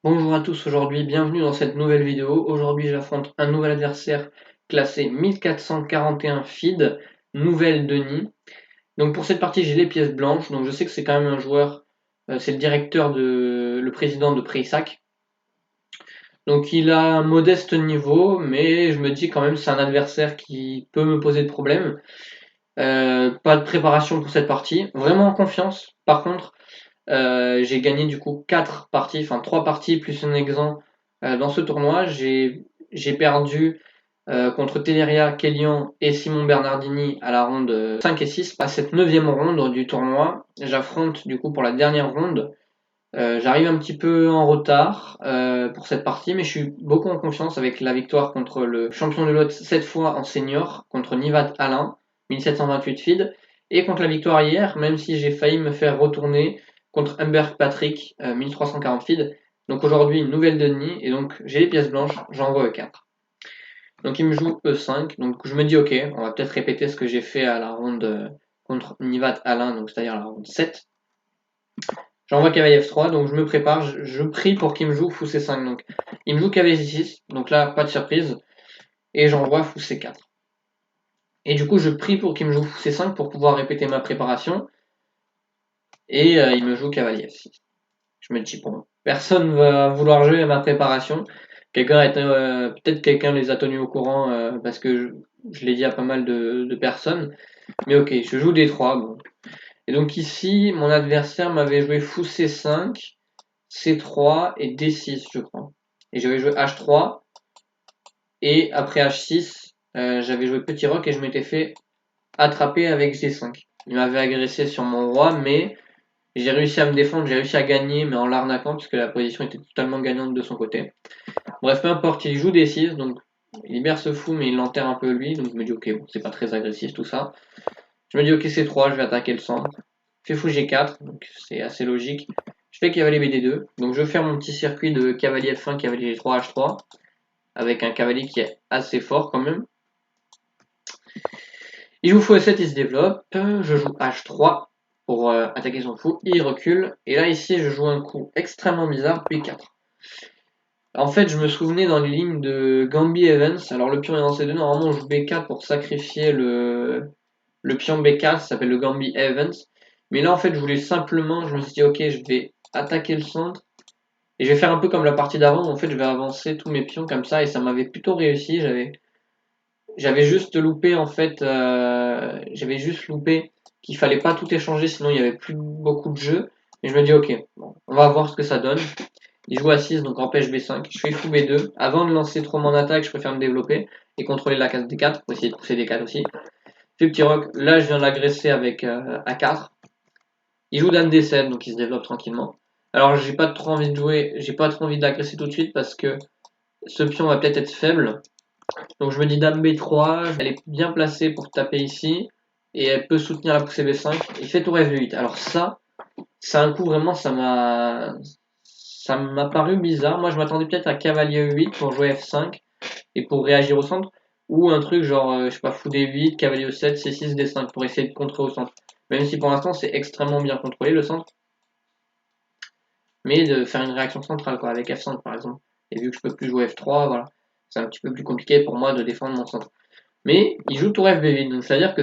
Bonjour à tous, aujourd'hui bienvenue dans cette nouvelle vidéo. Aujourd'hui j'affronte un nouvel adversaire classé 1441 feed, nouvelle Denis. Donc pour cette partie j'ai les pièces blanches, donc je sais que c'est quand même un joueur, c'est le président de Preisac. Donc il a un modeste niveau, mais je me dis quand même c'est un adversaire qui peut me poser de problème. Pas de préparation pour cette partie, vraiment en confiance par contre. J'ai gagné du coup 4 parties, enfin 3 parties plus un exen dans ce tournoi. J'ai perdu contre Teleria, Kélian et Simon Bernardini à la ronde 5 et 6. À cette 9e ronde du tournoi, j'affronte du coup pour la dernière ronde. J'arrive un petit peu en retard pour cette partie, mais je suis beaucoup en confiance avec la victoire contre le champion de l'autre cette fois en senior, contre Nivat Alain, 1728 feed, et contre la victoire hier, même si j'ai failli me faire retourner contre Humber Patrick, 1340 feed. Donc aujourd'hui, une nouvelle Denis, et donc j'ai les pièces blanches, j'envoie E4. Donc il me joue E5, donc je me dis ok, on va peut-être répéter ce que j'ai fait à la ronde contre Nivat Alain, donc c'est-à-dire la ronde 7. J'envoie cavalier F3, donc je me prépare, je prie pour qu'il me joue fou C5. Donc il me joue cavalier C6, donc là pas de surprise, et j'envoie fou C4. Et du coup je prie pour qu'il me joue fou C5 pour pouvoir répéter ma préparation, et il me joue cavalier F6. Je me dis bon, personne va vouloir jouer à ma préparation. Peut-être quelqu'un les a tenus au courant parce que je l'ai dit à pas mal de personnes. Mais ok, je joue D3. Bon. Et donc ici, mon adversaire m'avait joué fou C5, C3 et D6, je crois. Et j'avais joué H3. Et après H6, j'avais joué petit roc et je m'étais fait attraper avec G5. Il m'avait agressé sur mon roi, mais j'ai réussi à me défendre, j'ai réussi à gagner, mais en l'arnaquant, puisque la position était totalement gagnante de son côté. Bref, peu importe, il joue D6, donc il libère ce fou, mais il l'enterre un peu lui, donc je me dis ok, bon, c'est pas très agressif tout ça. Je me dis ok, C3, je vais attaquer le centre. Je fais fou G4, donc c'est assez logique. Je fais cavalier BD2, donc je vais faire mon petit circuit de cavalier F1, cavalier G3, H3, avec un cavalier qui est assez fort quand même. Il joue fou F7, il se développe, je joue H3 pour attaquer son fou, il recule, et là ici je joue un coup extrêmement bizarre, B4. En fait, je me souvenais dans les lignes de Gambi Evans, alors le pion est dans C2, normalement on joue B4 pour sacrifier le pion B4, ça s'appelle le Gambi Evans. Mais là en fait je voulais simplement, je me suis dit ok je vais attaquer le centre, et je vais faire un peu comme la partie d'avant, en fait je vais avancer tous mes pions comme ça, et ça m'avait plutôt réussi, j'avais juste loupé en fait, j'avais juste loupé qu'il fallait pas tout échanger, sinon il y avait plus beaucoup de jeux. Et je me dis ok, bon, on va voir ce que ça donne. Il joue à 6, donc empêche B5. Je fais fou B2. Avant de lancer trop mon attaque, je préfère me développer et contrôler la case D4 pour essayer de pousser D4 aussi. Je fais petit roc. Là, je viens de l'agresser avec A4. Il joue Dame D7, donc il se développe tranquillement. Alors, j'ai pas trop envie de jouer, j'ai pas trop envie d'agresser tout de suite parce que ce pion va peut-être être faible. Donc, je me dis Dame B3. Elle est bien placée pour taper ici et elle peut soutenir la poussée B5. Il fait tour F8. Alors, ça, c'est un coup vraiment, ça m'a paru bizarre. Moi, je m'attendais peut-être à cavalier E8 pour jouer F5 et pour réagir au centre. Ou un truc genre, je sais pas, fou D8, cavalier E7, C6, D5 pour essayer de contrer au centre. Même si pour l'instant, c'est extrêmement bien contrôlé le centre. Mais de faire une réaction centrale, quoi, avec F5 par exemple. Et vu que je peux plus jouer F3, voilà. C'est un petit peu plus compliqué pour moi de défendre mon centre. Mais il joue tour FB8, donc c'est-à-dire que,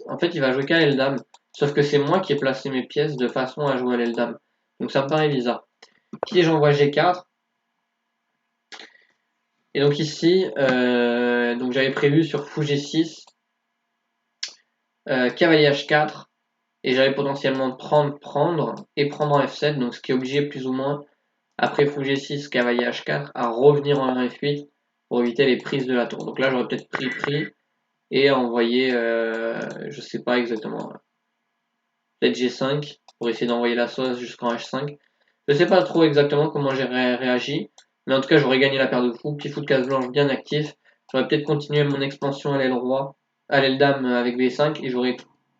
en fait, il va jouer qu'à L-Dame. Sauf que c'est moi qui ai placé mes pièces de façon à jouer à l'L-Dame. Donc ça me paraît bizarre. Qui j'envoie G4. Et donc ici, donc j'avais prévu sur fou G6, cavalier H4, et j'avais potentiellement prendre et prendre en F7, donc ce qui est obligé plus ou moins, après fou G6, cavalier H4, à revenir en F8 pour éviter les prises de la tour. Donc là j'aurais peut-être pris et envoyé, je sais pas exactement, peut-être G5 pour essayer d'envoyer la sauce jusqu'en H5. Je sais pas trop exactement comment j'ai réagi, mais en tout cas j'aurais gagné la paire de fous, petit fou de case blanche bien actif. J'aurais peut-être continué mon expansion à l'aile roi, à l'aile dame avec B5 et j'aurais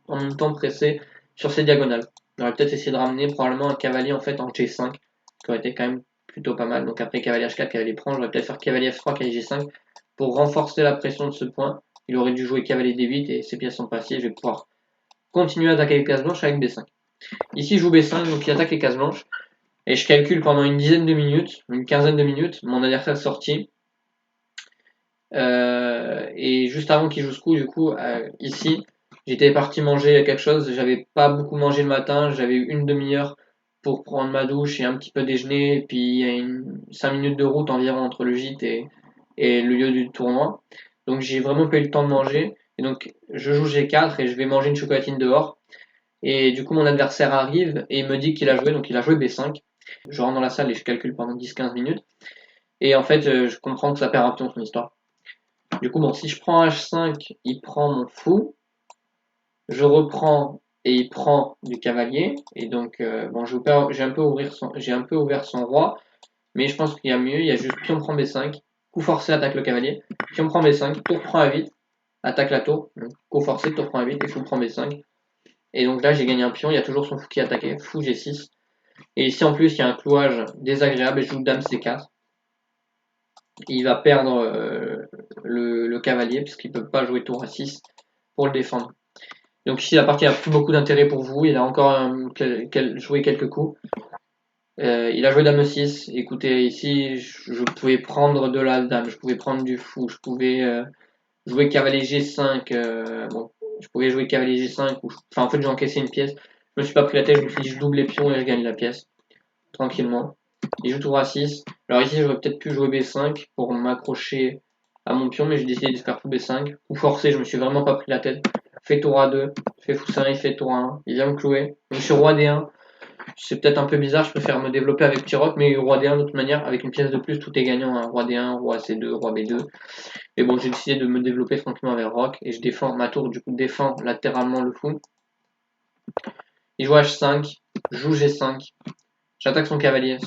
en même temps pressé sur ces diagonales. J'aurais peut-être essayé de ramener probablement un cavalier en fait en G5, qui aurait été quand même plutôt pas mal. Donc après cavalier H4, cavalier prend, j'aurais peut-être faire cavalier F3, cavalier G5 pour renforcer la pression de ce point. Il aurait dû jouer cavalier D8 et ses pièces sont passées. Je vais pouvoir continuer à attaquer les cases blanches avec B5. Ici, je joue B5, donc il attaque les cases blanches. Et je calcule pendant une dizaine de minutes, une quinzaine de minutes, mon adversaire sorti. Et juste avant qu'il joue ce coup, du coup, ici, j'étais parti manger quelque chose. J'avais pas beaucoup mangé le matin. J'avais eu une demi-heure pour prendre ma douche et un petit peu déjeuner. Et puis il y a 5 minutes de route environ entre le gîte et le lieu du tournoi. Donc j'ai vraiment pas eu le temps de manger. Et donc je joue G4 et je vais manger une chocolatine dehors. Et du coup mon adversaire arrive et il me dit qu'il a joué. Donc il a joué B5. Je rentre dans la salle et je calcule pendant 10-15 minutes. Et en fait, je comprends que ça perd un pion son histoire. Du coup, bon, si je prends H5, il prend mon fou. Je reprends et il prend du cavalier. Et donc, bon, j'ai un peu ouvert son roi. Mais je pense qu'il y a mieux. Il y a juste pion prend B5. Coup forcé, attaque le cavalier. Pion prend B5. Tour prend A8. Attaque la tour. Donc, coup forcé, tour prend A8 et fou prend B5. Et donc là, j'ai gagné un pion. Il y a toujours son fou qui est attaqué. Fou G6. Et ici, en plus, il y a un clouage désagréable et je joue Dame C4. Il va perdre le cavalier puisqu'il ne peut pas jouer tour A6 pour le défendre. Donc ici la partie a plus beaucoup d'intérêt pour vous, il a encore joué quelques coups. Il a joué dame 6, écoutez ici je pouvais prendre de la dame, je pouvais prendre du fou, je pouvais jouer cavalier G5, bon, je pouvais jouer cavalier G5, enfin en fait j'ai encaissé une pièce, je me suis pas pris la tête, je me suis dit je double les pions et je gagne la pièce, tranquillement. Il joue tour A6, alors ici j'aurais peut-être pu jouer B5 pour m'accrocher à mon pion, mais j'ai décidé de faire fou B5, coup forcé, je me suis vraiment pas pris la tête, fait tour A2, fait fou 5, il fait tour A1, il vient me clouer, je suis roi D1, c'est peut-être un peu bizarre, je préfère me développer avec petit roc, mais roi D1 de toute manière, avec une pièce de plus, tout est gagnant, hein. Roi D1, roi C2, roi B2, et bon j'ai décidé de me développer tranquillement avec roc, et je défends, ma tour du coup défend latéralement le fou, il joue H5, joue G5, j'attaque son cavalier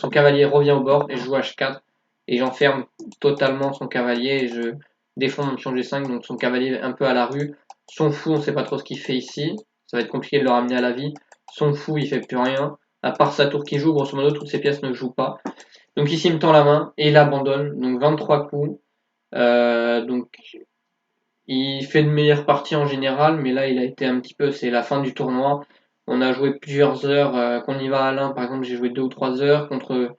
revient au bord, et je joue H4, et j'enferme totalement son cavalier, et je défends mon pion G5, donc son cavalier un peu à la rue, son fou on sait pas trop ce qu'il fait ici, ça va être compliqué de le ramener à la vie, son fou il fait plus rien, à part sa tour qui joue, grosso modo toutes ses pièces ne jouent pas, donc ici il me tend la main, et il abandonne, donc 23 coups, donc il fait de meilleures parties en général, mais là il a été un petit peu, c'est la fin du tournoi, on a joué plusieurs heures, qu'on y va Alain par exemple j'ai joué 2 ou 3 heures, contre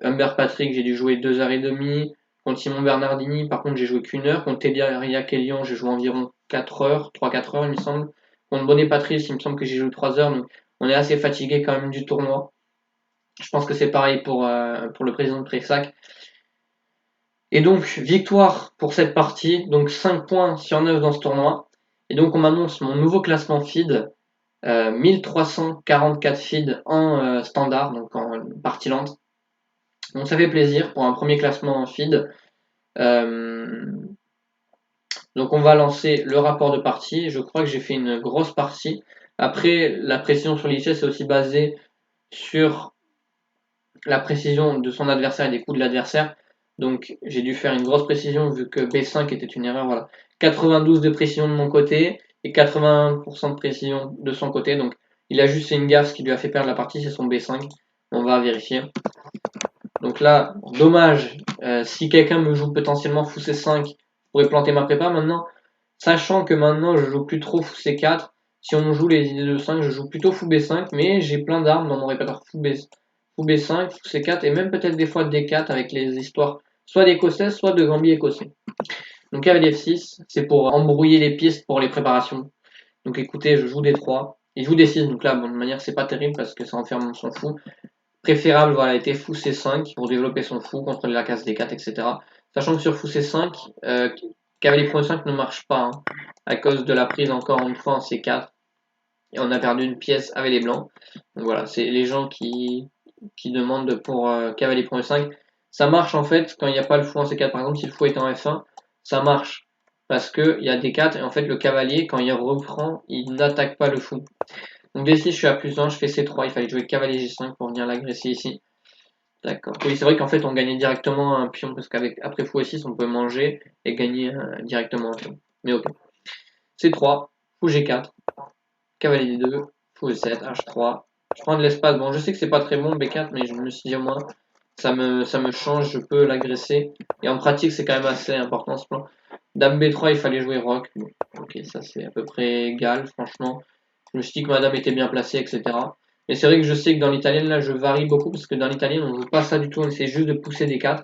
Humbert Patrick, j'ai dû jouer 2 heures et demie. Contre Simon Bernardini, par contre, j'ai joué qu'1 heure. Contre Telia Kellian, j'ai joué environ 4 heures, 3-4 heures, il me semble. Contre Bonnet Patrice, il me semble que j'ai joué 3 heures. Donc, on est assez fatigué quand même du tournoi. Je pense que c'est pareil pour le président de Pressac. Et donc, victoire pour cette partie. Donc, 5 points sur 9 dans ce tournoi. Et donc, on m'annonce mon nouveau classement feed. 1344 feed en standard, donc en partie lente. Donc ça fait plaisir pour un premier classement en feed. Donc on va lancer le rapport de partie. Je crois que j'ai fait une grosse partie. Après, la précision sur l'IC c'est aussi basé sur la précision de son adversaire et des coups de l'adversaire. Donc j'ai dû faire une grosse précision vu que B5 était une erreur. Voilà. 92 de précision de mon côté et 80% de précision de son côté. Donc il a juste fait une gaffe, ce qui lui a fait perdre la partie, c'est son B5. On va vérifier. Donc là, dommage, si quelqu'un me joue potentiellement fou C5, je pourrais planter ma prépa maintenant. Sachant que maintenant je joue plus trop fou C4, si on me joue les idées de 5, je joue plutôt fou B5, mais j'ai plein d'armes dans mon répertoire fou B5, fou C4 et même peut-être des fois D4 avec les histoires soit d'écossais, soit de gambit écossais. Donc cavalier F6, c'est pour embrouiller les pistes pour les préparations. Donc écoutez, je joue D3, il joue D6, donc là, bon, de manière c'est pas terrible parce que ça enferme son fou. Préférable, voilà, était fou C5 pour développer son fou contre la case D4, etc. Sachant que sur fou C5, cavalier Pro5 ne marche pas, hein, à cause de la prise encore une fois en C4. Et on a perdu une pièce avec les blancs. Donc voilà, c'est les gens qui demandent pour cavalier Pro5. Ça marche en fait quand il n'y a pas le fou en C4. Par exemple, si le fou est en F1, ça marche. Parce qu'il y a D4 et en fait le cavalier, quand il reprend, il n'attaque pas le fou. Donc D6, je suis à plus 1, je fais C3, il fallait jouer cavalier G5 pour venir l'agresser ici. D'accord. Oui, c'est vrai qu'en fait, on gagnait directement un pion, parce qu'après fou E6, on peut manger et gagner directement un pion. Mais ok. C3, fou G4, cavalier D2, fou E7, H3. Je prends de l'espace. Bon, je sais que c'est pas très bon B4, mais je me suis dit au moins, ça me change, je peux l'agresser. Et en pratique, c'est quand même assez important ce plan. Dame B3, il fallait jouer roc. Bon, ok, ça c'est à peu près égal, franchement. Je me suis dit que madame était bien placée, etc. Mais c'est vrai que je sais que dans l'italienne, là, je varie beaucoup parce que dans l'italienne, on joue pas ça du tout, on essaie juste de pousser des 4.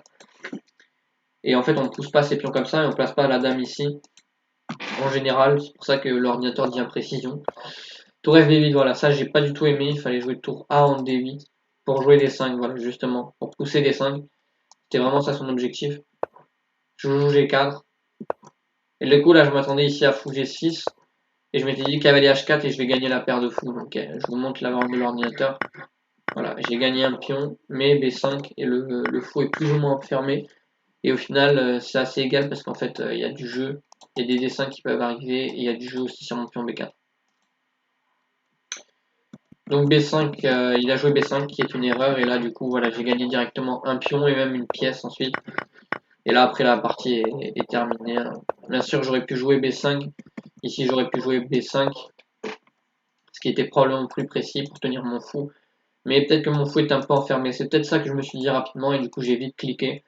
Et en fait, on ne pousse pas ces pions comme ça et on place pas la dame ici. En général, c'est pour ça que l'ordinateur dit imprécision. Tour FB8, voilà, ça j'ai pas du tout aimé. Il fallait jouer tour A en D8 pour jouer des 5, voilà, justement, pour pousser des 5. C'était vraiment ça son objectif. Je joue G4. Et du coup, là, je m'attendais ici à fou G6. Et je m'étais dit cavalier H4 et je vais gagner la paire de fous. Donc, je vous montre la variante de l'ordinateur. Voilà, j'ai gagné un pion, mais B5 et le fou est plus ou moins fermé. Et au final, c'est assez égal parce qu'en fait, il y a du jeu, il y a des dessins qui peuvent arriver et il y a du jeu aussi sur mon pion B4. Donc B5, il a joué B5 qui est une erreur et là du coup voilà j'ai gagné directement un pion et même une pièce ensuite. Et là après la partie est terminée. Bien sûr j'aurais pu jouer B5, ici j'aurais pu jouer B5, ce qui était probablement plus précis pour tenir mon fou. Mais peut-être que mon fou est un peu enfermé, c'est peut-être ça que je me suis dit rapidement et du coup j'ai vite cliqué.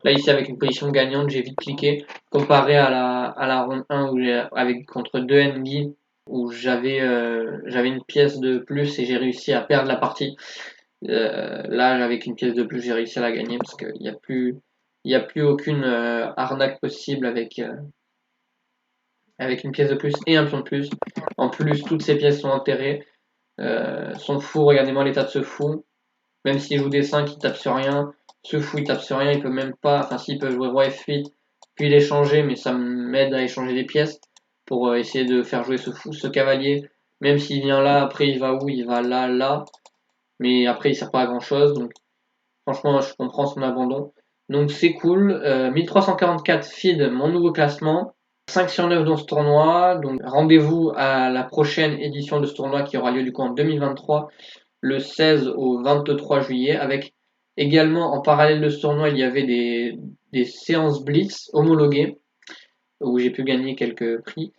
Là ici avec une position gagnante j'ai vite cliqué comparé à la ronde 1 où avec contre 2 Nguy où j'avais une pièce de plus et j'ai réussi à perdre la partie. Là, avec une pièce de plus, j'ai réussi à la gagner parce qu'il n'y a plus aucune arnaque possible avec une pièce de plus et un pion de plus. En plus, toutes ces pièces sont enterrées. Son fou, regardez-moi l'état de ce fou. Même s'il joue des 5, il tape sur rien. Ce fou, il tape sur rien, il peut même pas. Enfin, s'il peut jouer roi F8, puis l'échanger, mais ça m'aide à échanger des pièces pour essayer de faire jouer ce fou. Ce cavalier, même s'il vient là, après il va où? Il va là, là. Mais après, il sert pas à grand chose. Donc, franchement, je comprends son abandon. Donc c'est cool. 1344 feed, mon nouveau classement. 5 sur 9 dans ce tournoi. Donc rendez-vous à la prochaine édition de ce tournoi qui aura lieu du coup en 2023, le 16 au 23 juillet. Avec également en parallèle de ce tournoi, il y avait des séances blitz homologuées où j'ai pu gagner quelques prix,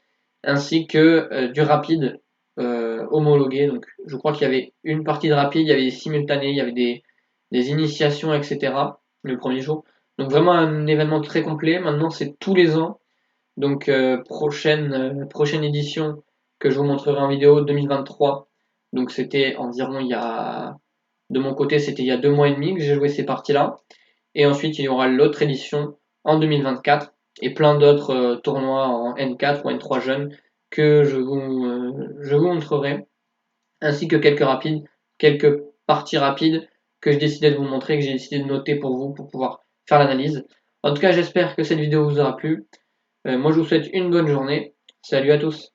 ainsi que du rapide homologué. Donc je crois qu'il y avait une partie de rapide, il y avait des simultanés, il y avait des initiations, etc. le premier jour. Donc vraiment un événement très complet. Maintenant c'est tous les ans. Donc prochaine édition que je vous montrerai en vidéo 2023. Donc c'était environ il y a de mon côté c'était il y a 2 mois et demi que j'ai joué ces parties-là. Et ensuite il y aura l'autre édition en 2024 et plein d'autres tournois en N4 ou N3 jeunes que je vous montrerai, ainsi que quelques parties rapides que j'ai décidé de vous montrer, que j'ai décidé de noter pour vous pour pouvoir faire l'analyse. En tout cas, j'espère que cette vidéo vous aura plu. Moi, je vous souhaite une bonne journée. Salut à tous.